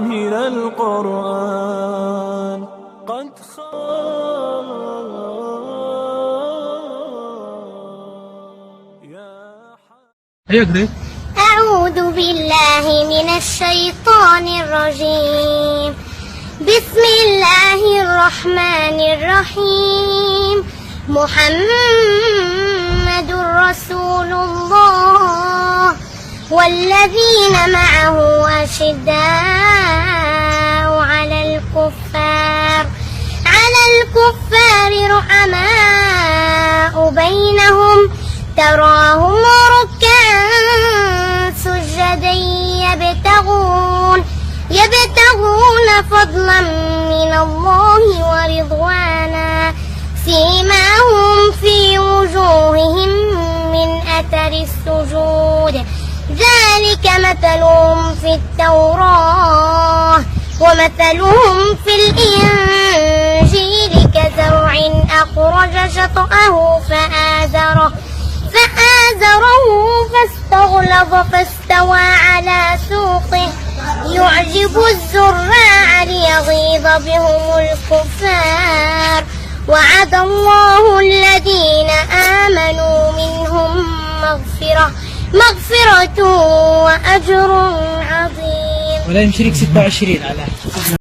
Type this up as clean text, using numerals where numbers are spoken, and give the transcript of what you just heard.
من القرآن قد أعوذ بالله من الشيطان الرجيم. بسم الله الرحمن الرحيم. محمد رسول الله والذين معه أشداء على الكفار رحماء بينهم تراهم ركعا سجدا يبتغون فضلا من الله ورضوانا سيماهم في وجوههم من أثر السجود ذلك مثلهم في التوراة ومثلهم في الإنجيل كزرع أخرج شطأه فآزره فاستغلظ فاستوى على سوقه يعجب الزراع ليغيظ بهم الكفار. وعد الله الذين آمنوا منهم مغفرة وأجر عظيم. ولا يمشيك 26 على